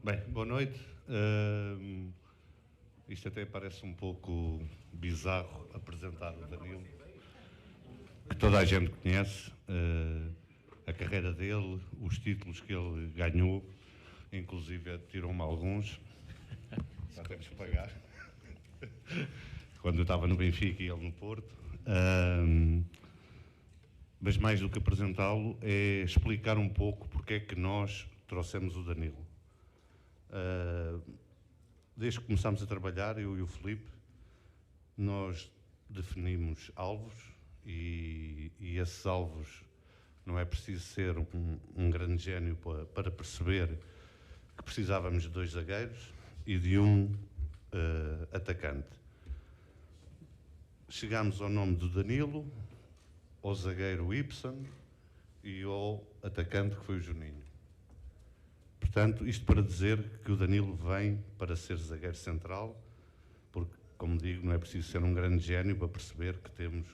Bem, boa noite. Isto até parece um pouco bizarro apresentar o Danilo, que toda a gente conhece, a carreira dele, os títulos que ele ganhou, inclusive tirou-me alguns, já temos que pagar, quando eu estava no Benfica e ele no Porto. Mas mais do que apresentá-lo é explicar um pouco porque é que nós trouxemos o Danilo. Desde que começámos a trabalhar, eu e o Filipe, nós definimos alvos e esses alvos não é preciso ser um grande gênio para perceber que precisávamos de 2 zagueiros e de um atacante. Chegámos ao nome do Danilo, ao zagueiro Ibsen e ao atacante que foi o Juninho. Portanto, isto para dizer que o Danilo vem para ser zagueiro central, porque, como digo, não é preciso ser um grande gênio para perceber que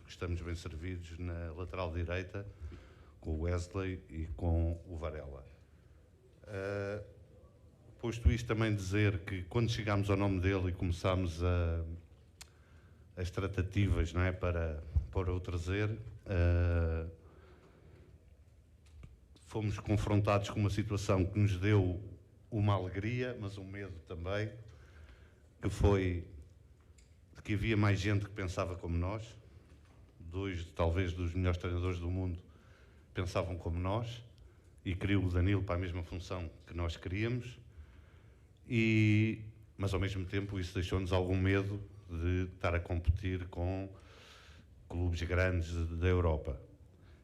estamos bem servidos na lateral direita, com o Wesley e com o Varela. Posto isto, também dizer que quando chegámos ao nome dele e começámos as tratativas, não é, para o trazer, fomos confrontados com uma situação que nos deu uma alegria, mas um medo também, que foi de que havia mais gente que pensava como nós. 2, talvez, dos melhores treinadores do mundo pensavam como nós e queriam o Danilo para a mesma função que nós queríamos, mas ao mesmo tempo isso deixou-nos algum medo de estar a competir com clubes grandes da Europa.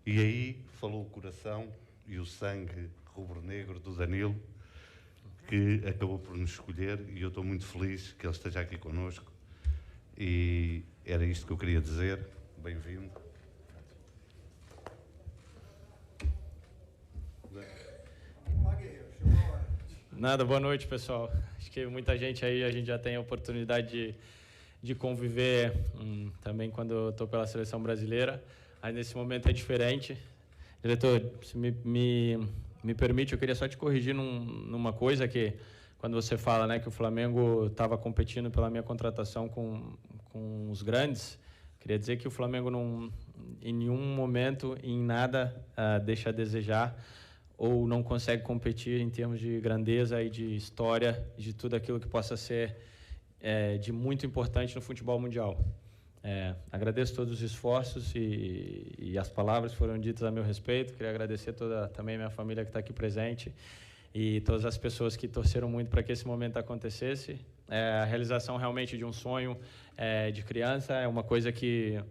E aí falou o coração e o sangue rubro-negro do Danilo, que acabou por nos escolher, e eu estou muito feliz que ele esteja aqui connosco. E era isto que eu queria dizer. Bem-vindo. Nada, boa noite, pessoal. Acho que muita gente aí, a gente já tem a oportunidade de conviver também quando eu estou pela seleção brasileira. Aí nesse momento é diferente. Diretor, se me permite, eu queria só te corrigir numa coisa que, quando você fala, né, que o Flamengo estava competindo pela minha contratação com os grandes, queria dizer que o Flamengo em nenhum momento, em nada, deixa a desejar ou não consegue competir em termos de grandeza e de história, de tudo aquilo que possa ser de muito importante no futebol mundial. Agradeço todos os esforços e as palavras que foram ditas a meu respeito. Queria agradecer também a minha família que está aqui presente e todas as pessoas que torceram muito para que esse momento acontecesse. A realização realmente de um sonho de criança é uma coisa que,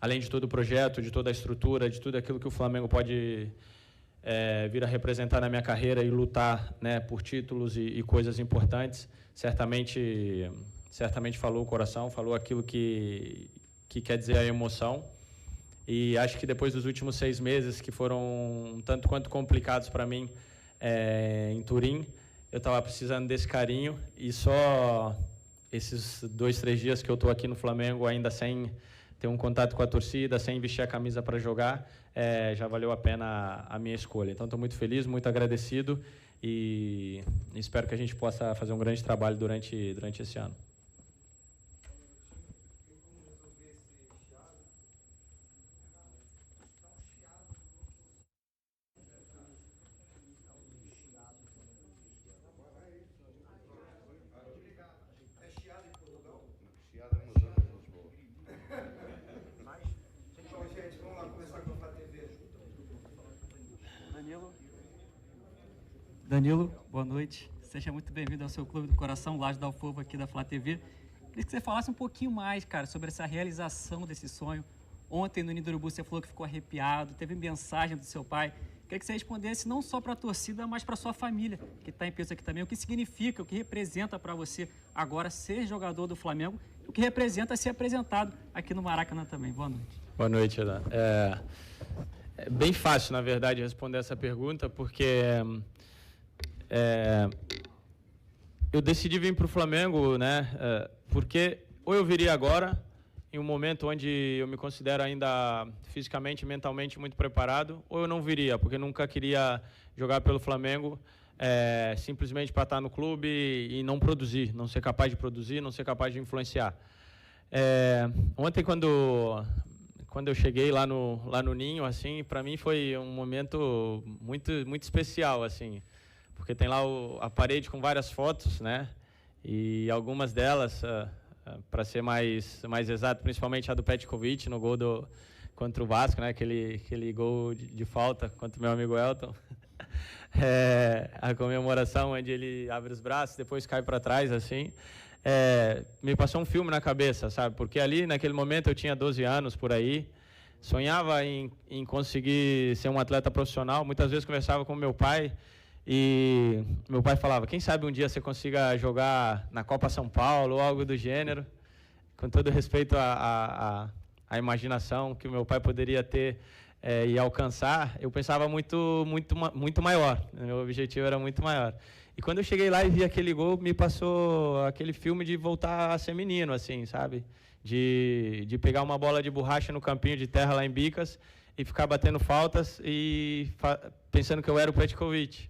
além de todo o projeto, de toda a estrutura, de tudo aquilo que o Flamengo pode vir a representar na minha carreira e lutar, né, por títulos e coisas importantes, certamente falou o coração, falou aquilo que quer dizer a emoção. E acho que depois dos últimos 6 meses, que foram tanto quanto complicados para mim em Turim, eu estava precisando desse carinho, e só esses 2, 3 dias que eu estou aqui no Flamengo, ainda sem ter um contato com a torcida, sem vestir a camisa para jogar, já valeu a pena a minha escolha. Então, estou muito feliz, muito agradecido e espero que a gente possa fazer um grande trabalho durante esse ano. Danilo, boa noite. Seja muito bem-vindo ao seu Clube do Coração, Laje da Alfova, aqui da Flá TV. Queria que você falasse um pouquinho mais, cara, sobre essa realização desse sonho. Ontem, no Ninho do Urubu, você falou que ficou arrepiado, teve mensagem do seu pai. Queria que você respondesse não só para a torcida, mas para a sua família, que está em peso aqui também. O que significa, o que representa para você agora ser jogador do Flamengo, o que representa ser apresentado aqui no Maracanã também. Boa noite. Boa noite, Ana. É bem fácil, na verdade, responder essa pergunta, porque eu decidi vir para o Flamengo, né, porque ou eu viria agora, em um momento onde eu me considero ainda fisicamente e mentalmente muito preparado, ou eu não viria, porque nunca queria jogar pelo Flamengo simplesmente para estar no clube e não produzir, não ser capaz de produzir, não ser capaz de influenciar. Ontem, quando eu cheguei lá no Ninho, assim, para mim foi um momento muito especial, assim, porque tem lá a parede com várias fotos, né? E algumas delas, para ser mais exato, principalmente a do Petkovic no gol contra o Vasco, né? Aquele gol de falta contra o meu amigo Elton. A comemoração onde ele abre os braços, depois cai para trás, assim. Me passou um filme na cabeça, sabe? Porque ali, naquele momento, eu tinha 12 anos, por aí. Sonhava em conseguir ser um atleta profissional. Muitas vezes conversava com meu pai e meu pai falava, quem sabe um dia você consiga jogar na Copa São Paulo ou algo do gênero. Com todo respeito à imaginação que o meu pai poderia ter e alcançar, eu pensava muito maior. Meu objetivo era muito maior. E quando eu cheguei lá e vi aquele gol, me passou aquele filme de voltar a ser menino, assim, sabe? De pegar uma bola de borracha no campinho de terra lá em Bicas e ficar batendo faltas e pensando que eu era o Petkovic.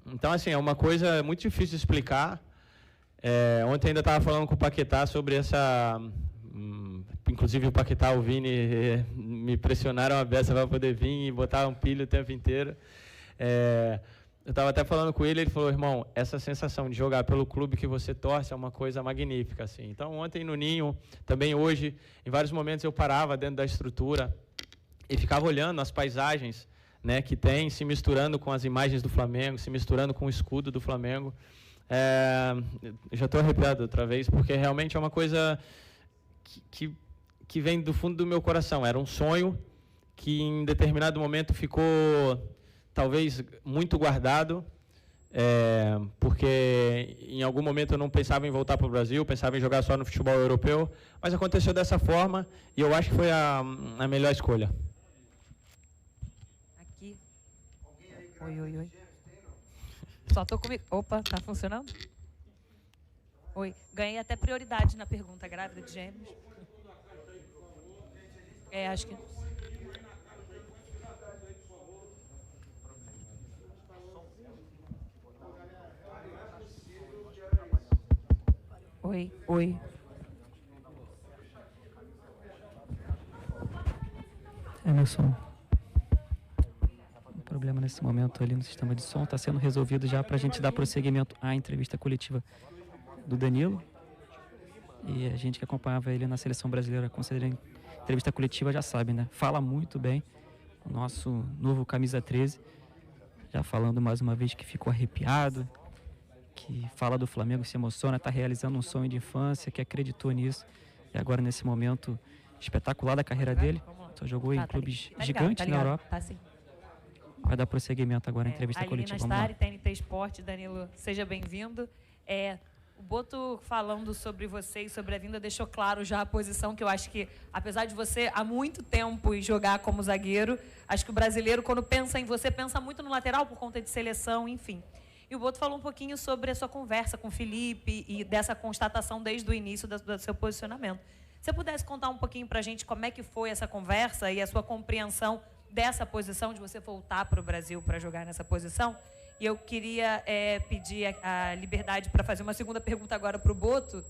Então, assim, é uma coisa muito difícil de explicar. Ontem ainda estava falando com o Paquetá sobre essa... Inclusive o Paquetá, o Vini, me pressionaram a beça para poder vir e botar um pilho o tempo inteiro. Eu estava até falando com ele falou, irmão, essa sensação de jogar pelo clube que você torce é uma coisa magnífica, assim. Então, ontem no Ninho, também hoje, em vários momentos eu parava dentro da estrutura e ficava olhando as paisagens, né, que tem, se misturando com as imagens do Flamengo, se misturando com o escudo do Flamengo. Já estou arrepiado outra vez, porque realmente é uma coisa que vem do fundo do meu coração. Era um sonho que em determinado momento ficou talvez muito guardado, porque em algum momento eu não pensava em voltar para o Brasil, pensava em jogar só no futebol europeu, mas aconteceu dessa forma e eu acho que foi a melhor escolha. Aqui. Oi. Só tô comigo. Opa, tá funcionando? Oi. Ganhei até prioridade na pergunta, grávida de gêmeos. Acho que... Oi. Emerson, um problema nesse momento ali no sistema de som está sendo resolvido já para a gente dar prosseguimento à entrevista coletiva do Danilo. E a gente que acompanhava ele na seleção brasileira, considerando entrevista coletiva, já sabe, né? Fala muito bem o nosso novo camisa 13, já falando mais uma vez que ficou arrepiado, que fala do Flamengo, se emociona, está realizando um sonho de infância, que acreditou nisso. E agora, nesse momento espetacular da carreira dele, só jogou em clubes gigantes na Europa. Tá sim. Vai dar prosseguimento agora à entrevista coletiva. Vamos lá. TNT Esporte, Danilo, seja bem-vindo. O Boto, falando sobre você e sobre a vinda, deixou claro já a posição que eu acho que, apesar de você há muito tempo jogar como zagueiro, acho que o brasileiro, quando pensa em você, pensa muito no lateral por conta de seleção, enfim. E o Boto falou um pouquinho sobre a sua conversa com o Felipe e dessa constatação desde o início do seu posicionamento. Se você pudesse contar um pouquinho para a gente como é que foi essa conversa e a sua compreensão dessa posição, de você voltar para o Brasil para jogar nessa posição. E eu queria pedir a liberdade para fazer uma segunda pergunta agora para o Boto.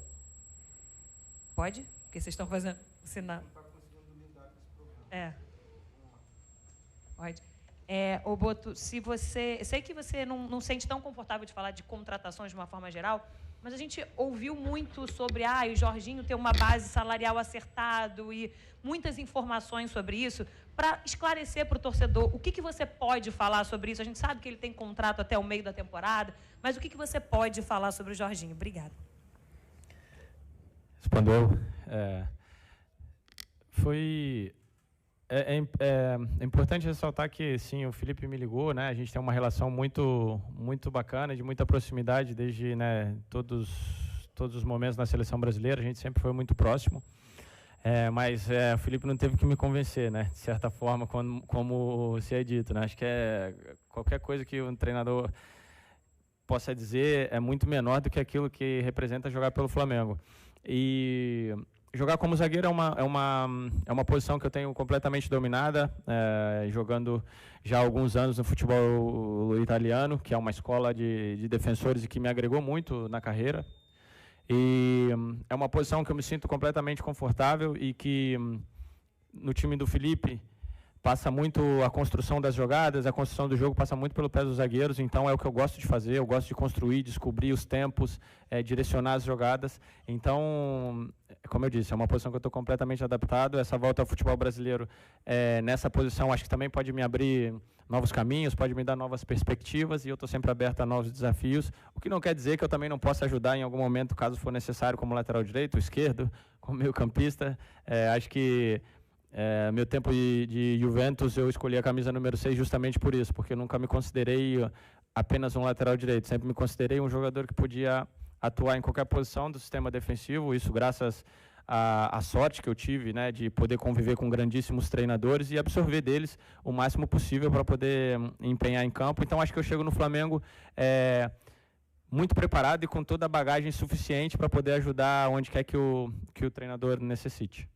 Pode? Porque vocês estão fazendo o sinal. Pode. Ô Boto, se você... Eu sei que você não sente tão confortável de falar de contratações de uma forma geral, mas a gente ouviu muito sobre o Jorginho ter uma base salarial acertado e muitas informações sobre isso. Para esclarecer para o torcedor, o que você pode falar sobre isso? A gente sabe que ele tem contrato até o meio da temporada, mas o que você pode falar sobre o Jorginho? Obrigada. Respondeu. É importante ressaltar que, sim, o Felipe me ligou, né? A gente tem uma relação muito bacana, de muita proximidade desde, né, todos os momentos na seleção brasileira. A gente sempre foi muito próximo. Mas o Felipe não teve que me convencer, né? De certa forma, como se é dito, né? Acho que qualquer coisa que um treinador possa dizer é muito menor do que aquilo que representa jogar pelo Flamengo. E jogar como zagueiro é uma posição que eu tenho completamente dominada, jogando já há alguns anos no futebol italiano, que é uma escola de defensores e que me agregou muito na carreira. E é uma posição que eu me sinto completamente confortável e que no time do Felipe passa muito a construção das jogadas, a construção do jogo passa muito pelo pé dos zagueiros, então é o que eu gosto de fazer, eu gosto de construir, descobrir os tempos, direcionar as jogadas. Então, como eu disse, é uma posição que eu estou completamente adaptado. Essa volta ao futebol brasileiro, nessa posição, acho que também pode me abrir novos caminhos, pode me dar novas perspectivas, e eu estou sempre aberto a novos desafios, o que não quer dizer que eu também não possa ajudar em algum momento, caso for necessário, como lateral direito, esquerdo, como meio campista. Acho que meu tempo de Juventus, eu escolhi a camisa número 6 justamente por isso, porque eu nunca me considerei apenas um lateral direito, sempre me considerei um jogador que podia atuar em qualquer posição do sistema defensivo, isso graças à sorte que eu tive, né, de poder conviver com grandíssimos treinadores e absorver deles o máximo possível para poder empenhar em campo. Então acho que eu chego no Flamengo muito preparado e com toda a bagagem suficiente para poder ajudar onde quer que o treinador necessite.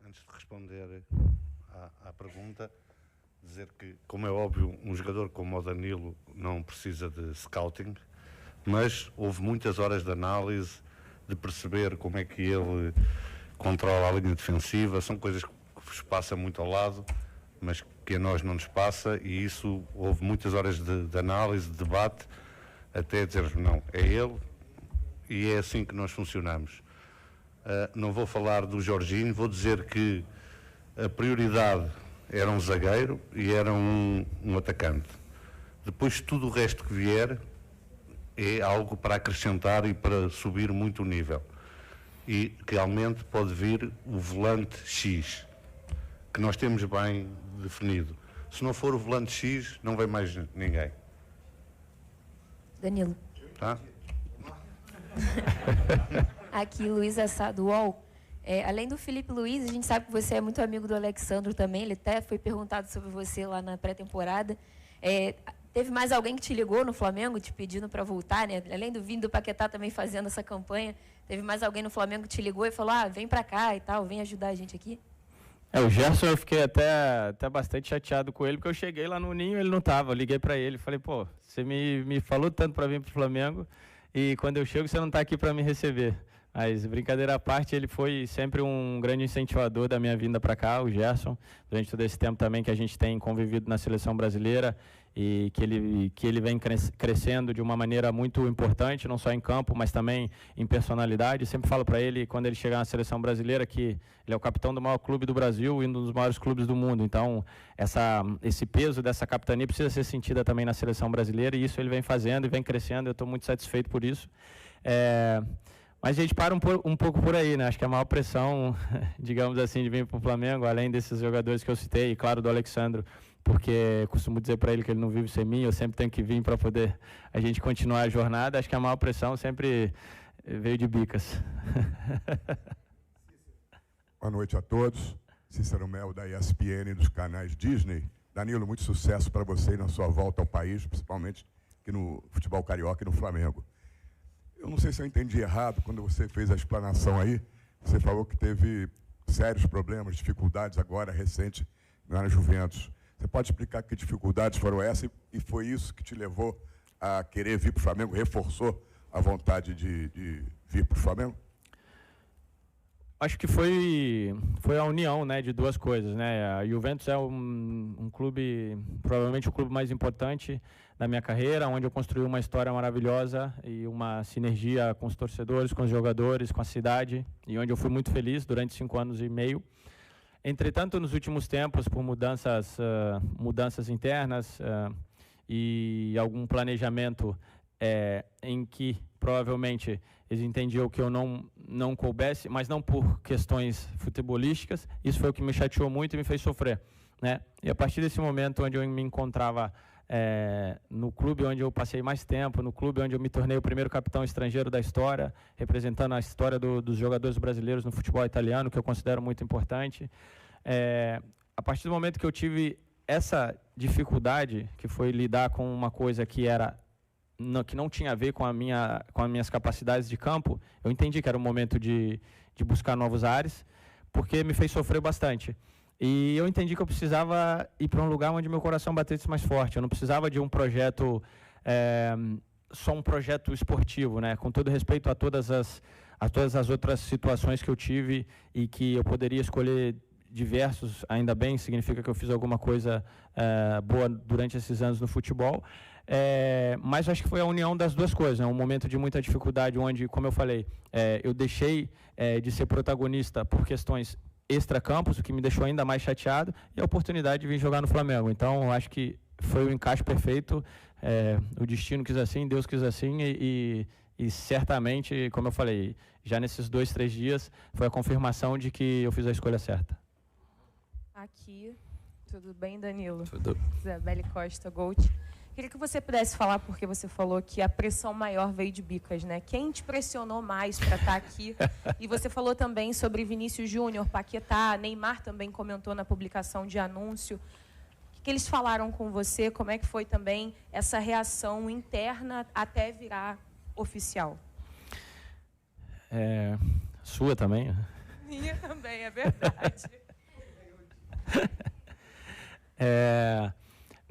Antes de responder à pergunta, dizer que, como é óbvio, um jogador como o Danilo não precisa de scouting, mas houve muitas horas de análise, de perceber como é que ele controla a linha defensiva. São coisas que vos passa muito ao lado, mas que a nós não nos passa, e isso houve muitas horas de análise, de debate, até dizermos não, é ele, e é assim que nós funcionamos. Não vou falar do Jorginho, vou dizer que a prioridade era um zagueiro e era um atacante. Depois tudo o resto que vier é algo para acrescentar e para subir muito o nível. E realmente pode vir o volante X, que nós temos bem definido. Se não for o volante X, não vem mais ninguém. Danilo. Tá? Aqui, Luiz Assado, UOL. Além do Felipe Luiz, a gente sabe que você é muito amigo do Alexandro também. Ele até foi perguntado sobre você lá na pré-temporada. Teve mais alguém que te ligou no Flamengo, te pedindo para voltar, né? Além do Vini do Paquetá também fazendo essa campanha, teve mais alguém no Flamengo que te ligou e falou, vem para cá e tal, vem ajudar a gente aqui? O Gerson, eu fiquei até bastante chateado com ele, porque eu cheguei lá no Ninho e ele não estava. Eu liguei para ele, falei, pô, você me falou tanto para vir para o Flamengo, e quando eu chego você não está aqui para me receber. Mas, brincadeira à parte, ele foi sempre um grande incentivador da minha vinda para cá, o Gerson, durante todo esse tempo também que a gente tem convivido na seleção brasileira, e que ele vem crescendo de uma maneira muito importante, não só em campo, mas também em personalidade. Sempre falo para ele, quando ele chegar na seleção brasileira, que ele é o capitão do maior clube do Brasil e um dos maiores clubes do mundo. Então, esse peso dessa capitania precisa ser sentida também na seleção brasileira, e isso ele vem fazendo e vem crescendo. Eu estou muito satisfeito por isso. Mas a gente para um pouco por aí, né? Acho que a maior pressão, digamos assim, de vir para o Flamengo, além desses jogadores que eu citei, e claro, do Alexandro, porque costumo dizer para ele que ele não vive sem mim, eu sempre tenho que vir para poder a gente continuar a jornada. Acho que a maior pressão sempre veio de Bicas. Boa noite a todos. Cícero Mel, da ESPN, dos canais Disney. Danilo, muito sucesso para você na sua volta ao país, principalmente aqui no futebol carioca e no Flamengo. Eu não sei se eu entendi errado, quando você fez a explanação aí, você falou que teve sérios problemas, dificuldades agora, recente, na Juventus. Você pode explicar que dificuldades foram essas e foi isso que te levou a querer vir para o Flamengo, reforçou a vontade de vir para o Flamengo? Acho que foi a união, né, de duas coisas, né? A Juventus é um clube, provavelmente o clube mais importante da minha carreira, onde eu construí uma história maravilhosa e uma sinergia com os torcedores, com os jogadores, com a cidade, e onde eu fui muito feliz durante 5 anos e meio. Entretanto, nos últimos tempos, por mudanças internas e algum planejamento em que provavelmente eles entendiam que eu não coubesse, mas não por questões futebolísticas. Isso foi o que me chateou muito e me fez sofrer, né? E a partir desse momento onde eu me encontrava no clube onde eu passei mais tempo, no clube onde eu me tornei o primeiro capitão estrangeiro da história, representando a história dos jogadores brasileiros no futebol italiano, que eu considero muito importante. A partir do momento que eu tive essa dificuldade, que foi lidar com uma coisa que era que não tinha a ver com as minhas capacidades de campo, eu entendi que era um momento de buscar novos ares, porque me fez sofrer bastante. E eu entendi que eu precisava ir para um lugar onde meu coração batesse mais forte. Eu não precisava de um projeto, só um projeto esportivo, né? Com todo respeito a todas as outras situações que eu tive e que eu poderia escolher diversos, ainda bem, significa que eu fiz alguma coisa boa durante esses anos no futebol. Mas acho que foi a união das duas coisas, né? Um momento de muita dificuldade, onde, como eu falei, eu deixei de ser protagonista por questões extracampos, o que me deixou ainda mais chateado, e a oportunidade de vir jogar no Flamengo. Então, eu acho que foi o encaixe perfeito, o destino quis assim, Deus quis assim, e certamente, como eu falei, já nesses 2, 3 dias, foi a confirmação de que eu fiz a escolha certa. Aqui, tudo bem, Danilo? Tudo. Isabelle Costa, Gold. Queria que você pudesse falar, porque você falou que a pressão maior veio de Bicas, né? Quem te pressionou mais para estar aqui? E você falou também sobre Vinícius Júnior, Paquetá, Neymar também comentou na publicação de anúncio. O que eles falaram com você? Como é que foi também essa reação interna até virar oficial? Sua também? Minha também, é verdade.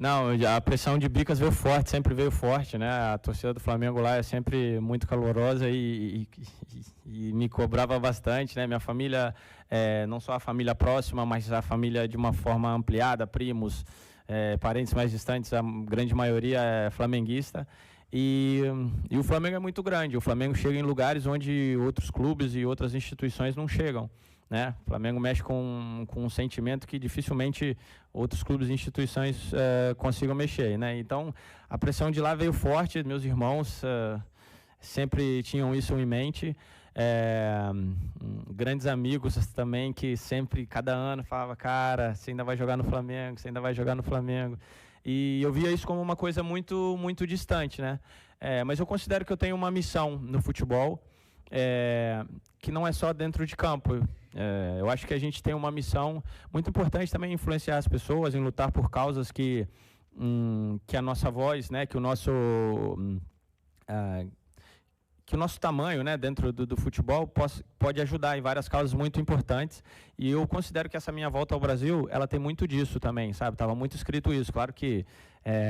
Não, a pressão de Bicas veio forte, sempre veio forte, né? A torcida do Flamengo lá é sempre muito calorosa e me cobrava bastante, né? Minha família, não só a família próxima, mas a família de uma forma ampliada, primos, parentes mais distantes, a grande maioria é flamenguista. E o Flamengo é muito grande, o Flamengo chega em lugares onde outros clubes e outras instituições não chegam, né? O Flamengo mexe com um sentimento que dificilmente outros clubes e instituições consigam mexer, né? Então, a pressão de lá veio forte, meus irmãos sempre tinham isso em mente, grandes amigos também que sempre, cada ano, falavam, cara, você ainda vai jogar no Flamengo, você ainda vai jogar no Flamengo. E eu via isso como uma coisa muito, muito distante, né? Mas eu considero que eu tenho uma missão no futebol, que não é só dentro de campo. Eu acho que a gente tem uma missão muito importante também em influenciar as pessoas, em lutar por causas que a nossa voz, né, que o nosso tamanho, né, dentro do futebol pode ajudar em várias causas muito importantes. E eu considero que essa minha volta ao Brasil, ela tem muito disso também, sabe? Estava muito escrito isso. Claro que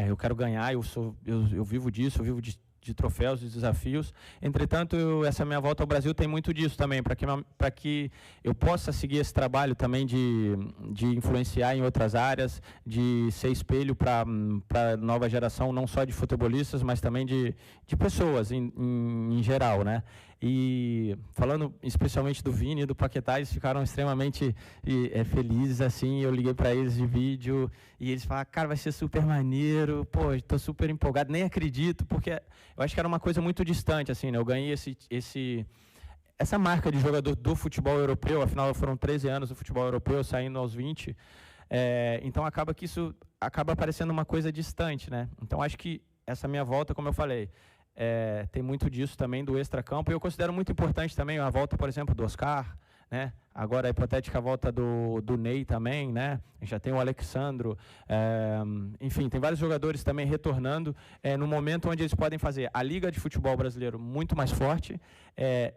eu quero ganhar, eu vivo disso, eu vivo de troféus e desafios. Entretanto, essa minha volta ao Brasil tem muito disso também, para que eu possa seguir esse trabalho também de influenciar em outras áreas, de ser espelho para a nova geração, não só de futebolistas, mas também de pessoas em geral, né? E falando especialmente do Vini e do Paquetá, eles ficaram extremamente felizes, assim. Eu liguei para eles de vídeo e eles falaram, cara, vai ser super maneiro, pô, estou super empolgado, nem acredito, porque eu acho que era uma coisa muito distante, assim, né? Eu ganhei essa marca de jogador do futebol europeu, afinal foram 13 anos do futebol europeu, saindo aos 20, então acaba que isso acaba parecendo uma coisa distante, né? Então acho que essa minha volta, como eu falei, tem muito disso também do extracampo, e eu considero muito importante também a volta, por exemplo, do Oscar, né? Agora a hipotética volta do Ney também, né? Já tem o Alexandro, enfim, tem vários jogadores também retornando no momento onde eles podem fazer a Liga de Futebol Brasileiro muito mais forte,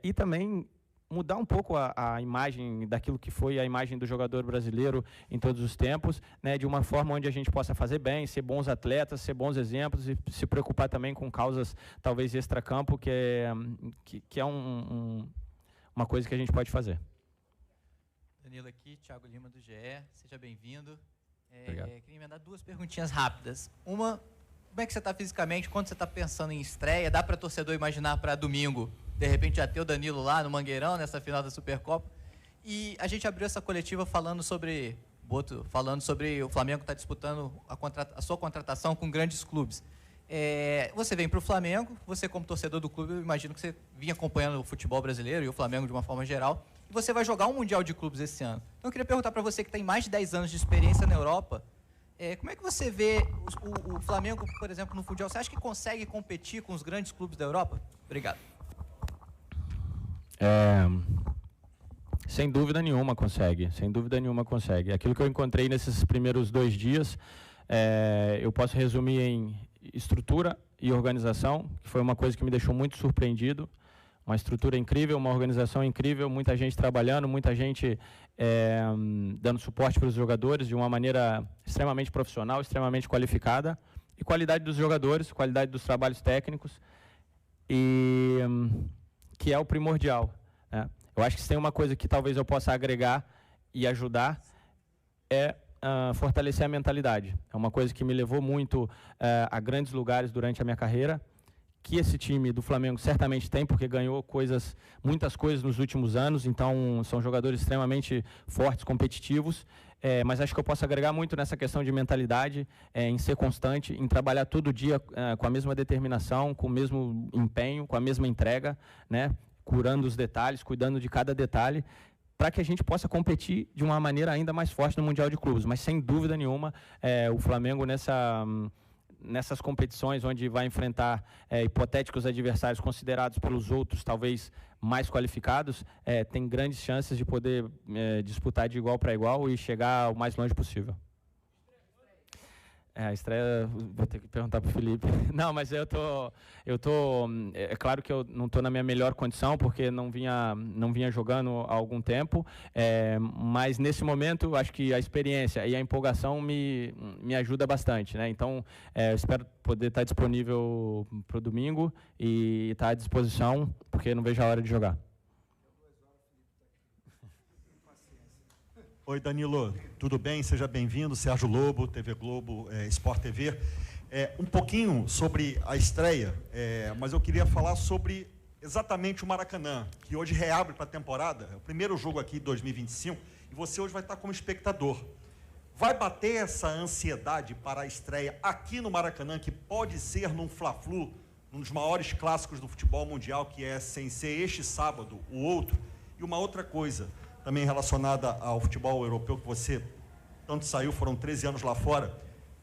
e também mudar um pouco a imagem daquilo que foi a imagem do jogador brasileiro em todos os tempos, né, de uma forma onde a gente possa fazer bem, ser bons atletas, ser bons exemplos e se preocupar também com causas talvez extracampo, que é uma coisa que a gente pode fazer. Danilo aqui, Thiago Lima do GE, seja bem-vindo. Obrigado. Queria emendar 2 perguntinhas rápidas. Uma, como é que você está fisicamente, quando você está pensando em estreia? Dá para torcedor imaginar para domingo, de repente já ter o Danilo lá no Mangueirão, nessa final da Supercopa? E a gente abriu essa coletiva falando sobre o Flamengo está disputando a sua contratação com grandes clubes. Você vem para o Flamengo, você como torcedor do clube, eu imagino que você vinha acompanhando o futebol brasileiro e o Flamengo de uma forma geral, e você vai jogar um Mundial de Clubes esse ano. Então eu queria perguntar para você que tem mais de 10 anos de experiência na Europa, como é que você vê o Flamengo, por exemplo, no Mundial? Você acha que consegue competir com os grandes clubes da Europa? Obrigado. Sem dúvida nenhuma consegue, Aquilo que eu encontrei nesses primeiros 2 dias, eu posso resumir em estrutura e organização, que foi uma coisa que me deixou muito surpreendido. Uma estrutura incrível, uma organização incrível, muita gente trabalhando, muita gente dando suporte para os jogadores de uma maneira extremamente profissional, extremamente qualificada, e qualidade dos jogadores, qualidade dos trabalhos técnicos, e que é o primordial, né? Eu acho que se tem uma coisa que talvez eu possa agregar e ajudar é fortalecer a mentalidade. É uma coisa que me levou muito a grandes lugares durante a minha carreira, que esse time do Flamengo certamente tem, porque ganhou muitas coisas nos últimos anos, então são jogadores extremamente fortes, competitivos, mas acho que eu posso agregar muito nessa questão de mentalidade, em ser constante, em trabalhar todo dia com a mesma determinação, com o mesmo empenho, com a mesma entrega, né? Curando os detalhes, cuidando de cada detalhe, para que a gente possa competir de uma maneira ainda mais forte no Mundial de Clubes. Mas, sem dúvida nenhuma, o Flamengo nessas competições onde vai enfrentar hipotéticos adversários considerados pelos outros talvez mais qualificados, tem grandes chances de poder disputar de igual para igual e chegar o mais longe possível. A estreia, vou ter que perguntar para o Felipe. Não, mas é claro que eu não estou na minha melhor condição, porque não vinha jogando há algum tempo, mas nesse momento acho que a experiência e a empolgação me ajuda bastante, né? Então, espero poder estar disponível para o domingo e estar à disposição, porque não vejo a hora de jogar. Oi, Danilo, tudo bem? Seja bem-vindo. Sérgio Lobo, TV Globo, Sport TV. Um pouquinho sobre a estreia, mas eu queria falar sobre exatamente o Maracanã, que hoje reabre para a temporada, é o primeiro jogo aqui de 2025, e você hoje vai estar como espectador. Vai bater essa ansiedade para a estreia aqui no Maracanã, que pode ser num Fla-Flu, um dos maiores clássicos do futebol mundial, que é, sem ser este sábado, o outro? E uma outra coisa, também relacionada ao futebol europeu, que você tanto saiu, foram 13 anos lá fora.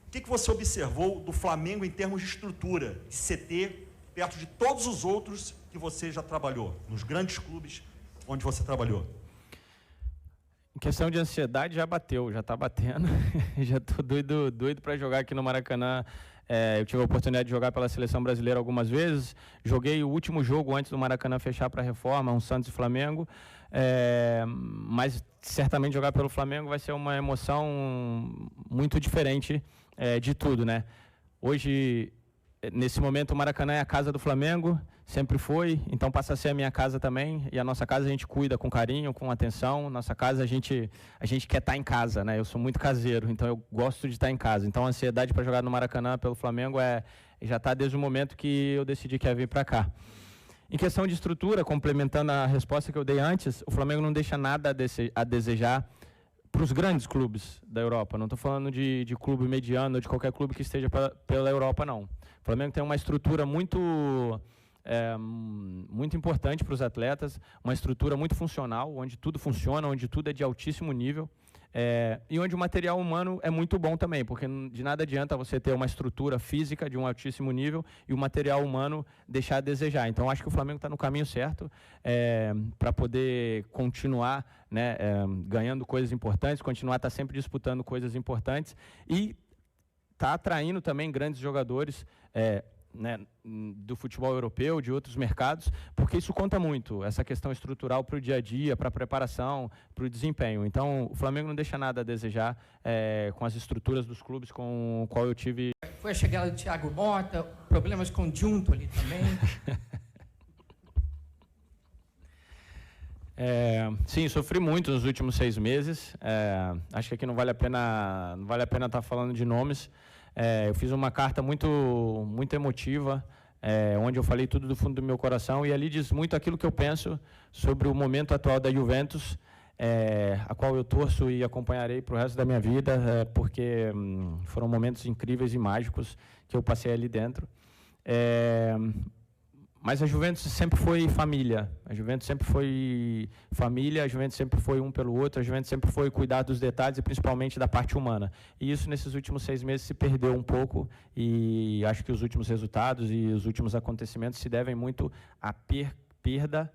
O que você observou do Flamengo em termos de estrutura, de CT, perto de todos os outros que você já trabalhou, nos grandes clubes onde você trabalhou? Em questão de ansiedade, já bateu, já está batendo. Já estou doido para jogar aqui no Maracanã. Eu tive a oportunidade de jogar pela Seleção Brasileira algumas vezes. Joguei o último jogo antes do Maracanã fechar para a reforma, um Santos e Flamengo. Mas certamente jogar pelo Flamengo vai ser uma emoção muito diferente de tudo, né? Hoje, nesse momento, o Maracanã é a casa do Flamengo, sempre foi, então passa a ser a minha casa também, e a nossa casa a gente cuida com carinho, com atenção. Nossa casa a gente quer estar em casa, né? Eu sou muito caseiro, então eu gosto de estar em casa. Então a ansiedade para jogar no Maracanã pelo Flamengo já está desde o momento que eu decidi que ia vir para cá. Em questão de estrutura, complementando a resposta que eu dei antes, o Flamengo não deixa nada a desejar para os grandes clubes da Europa. Não estou falando de clube mediano ou de qualquer clube que esteja pela Europa, não. O Flamengo tem uma estrutura muito importante para os atletas, uma estrutura muito funcional, onde tudo funciona, onde tudo é de altíssimo nível. E onde o material humano é muito bom também, porque de nada adianta você ter uma estrutura física de um altíssimo nível e o material humano deixar a desejar. Então, acho que o Flamengo está no caminho certo para poder continuar, né, ganhando coisas importantes, continuar estar sempre disputando coisas importantes e está atraindo também grandes jogadores, né, do futebol europeu, de outros mercados, porque isso conta muito, essa questão estrutural para o dia a dia, para a preparação, para o desempenho. Então, o Flamengo não deixa nada a desejar com as estruturas dos clubes com o qual eu tive. Foi a chegada do Thiago Mota, problemas com o Junto ali também. Sim, sofri muito nos últimos 6 meses. Acho que aqui não vale a pena estar falando de nomes. Eu fiz uma carta muito emotiva, onde eu falei tudo do fundo do meu coração, e ali diz muito aquilo que eu penso sobre o momento atual da Juventus, a qual eu torço e acompanharei para o resto da minha vida, porque foram momentos incríveis e mágicos que eu passei ali dentro. Mas a Juventus sempre foi família, a Juventus sempre foi um pelo outro, a Juventus sempre foi cuidar dos detalhes e principalmente da parte humana. E isso nesses últimos 6 meses se perdeu um pouco, e acho que os últimos resultados e os últimos acontecimentos se devem muito à perda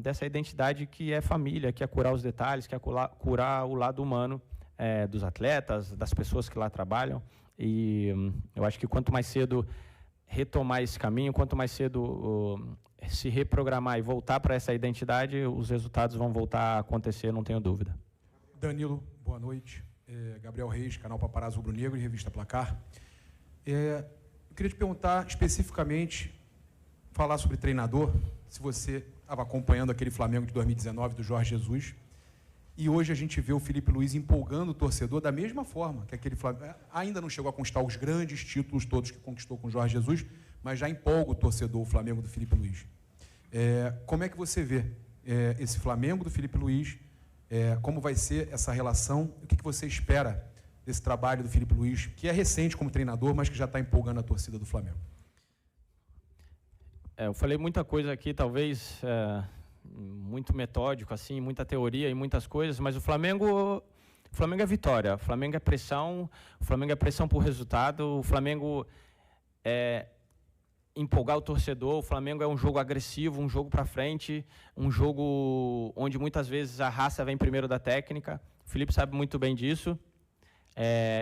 dessa identidade que é família, que é curar os detalhes, que é curar o lado humano dos atletas, das pessoas que lá trabalham. E eu acho que quanto mais cedo retomar esse caminho, quanto mais cedo se reprogramar e voltar para essa identidade, os resultados vão voltar a acontecer, não tenho dúvida. Danilo, boa noite. Gabriel Reis, canal Paparazzo Rubro Negro e revista Placar. Eu queria te perguntar especificamente, falar sobre treinador, se você estava acompanhando aquele Flamengo de 2019 do Jorge Jesus, e hoje a gente vê o Filipe Luiz empolgando o torcedor da mesma forma que aquele Flamengo. Ainda não chegou a conquistar os grandes títulos todos que conquistou com o Jorge Jesus, mas já empolga o torcedor, o Flamengo do Filipe Luiz. Como é que você vê esse Flamengo do Filipe Luiz? Como vai ser essa relação? O que você espera desse trabalho do Filipe Luiz, que é recente como treinador, mas que já está empolgando a torcida do Flamengo? Eu falei muita coisa aqui, talvez muito metódico, assim, muita teoria e muitas coisas, mas o Flamengo é vitória, o Flamengo é pressão, por resultado, o Flamengo é empolgar o torcedor, o Flamengo é um jogo agressivo, um jogo para frente, um jogo onde muitas vezes a raça vem primeiro da técnica. O Filipe sabe muito bem disso.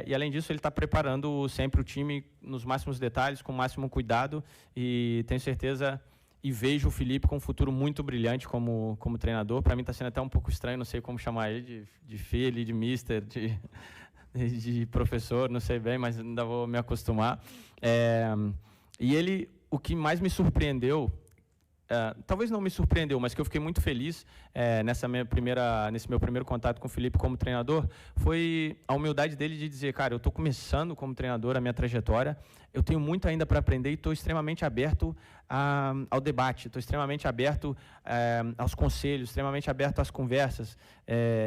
E além disso, ele está preparando sempre o time nos máximos detalhes, com o máximo cuidado, e tenho certeza e vejo o Filipe com um futuro muito brilhante como treinador. Para mim está sendo até um pouco estranho, não sei como chamar ele, de filho, de mister, de professor, não sei bem, mas ainda vou me acostumar. E ele, o que mais me surpreendeu, talvez não me surpreendeu, mas que eu fiquei muito feliz nesse meu primeiro contato com o Filipe como treinador, foi a humildade dele de dizer, cara, eu estou começando como treinador a minha trajetória, eu tenho muito ainda para aprender e estou extremamente aberto ao debate, estou extremamente aberto aos conselhos, extremamente aberto às conversas.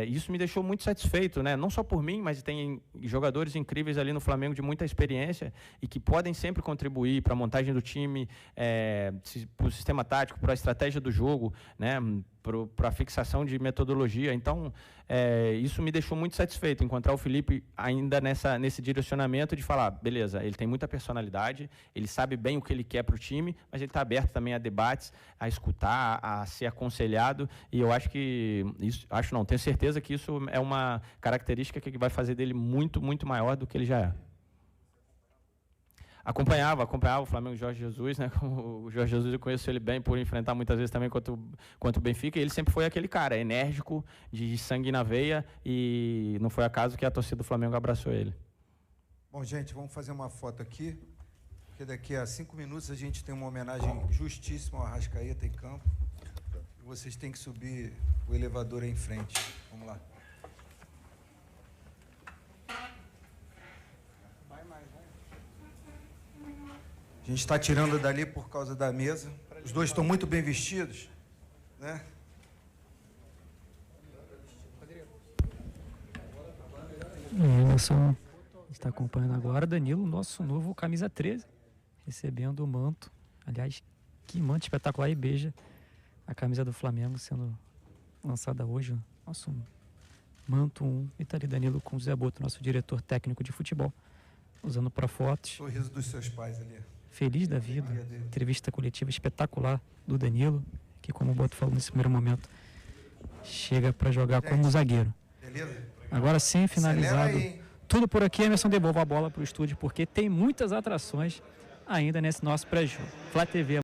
Isso me deixou muito satisfeito, né? Não só por mim, mas tem jogadores incríveis ali no Flamengo de muita experiência e que podem sempre contribuir para a montagem do time, para o sistema tático, para a estratégia do jogo, né? Para a fixação de metodologia. Então, isso me deixou muito satisfeito, encontrar o Filipe ainda nesse direcionamento de falar, beleza, ele tem muita personalidade, ele sabe bem o que ele quer para o time, mas ele está aberto também a debates, a escutar, a ser aconselhado, e eu acho que, tenho certeza que isso é uma característica que vai fazer dele muito, muito maior do que ele já é. Acompanhava o Flamengo Jorge Jesus, né? O Jorge Jesus, eu conheço ele bem por enfrentar muitas vezes também quanto o Benfica, e ele sempre foi aquele cara enérgico, de sangue na veia, e não foi acaso que a torcida do Flamengo abraçou ele. Bom, gente, vamos fazer uma foto aqui, porque daqui a 5 minutos a gente tem uma homenagem justíssima ao Arrascaeta em campo, e vocês têm que subir o elevador aí em frente. Vamos lá. A gente está tirando dali por causa da mesa. Os dois estão muito bem vestidos, né? Emerson está acompanhando agora. Danilo, nosso novo camisa 13, recebendo o manto. Aliás, que manto espetacular, e beija a camisa do Flamengo sendo lançada hoje. Nosso manto 1. E tá ali Danilo com o Zé Boto, nosso diretor técnico de futebol, usando para fotos. Sorriso dos seus pais ali. Feliz da vida, entrevista coletiva espetacular do Danilo, que, como o Boto falou nesse primeiro momento, chega para jogar como zagueiro. Beleza? Agora sim, finalizado tudo por aqui, Emerson devolve a bola para o estúdio, porque tem muitas atrações ainda nesse nosso pré-jogo. Flá TV.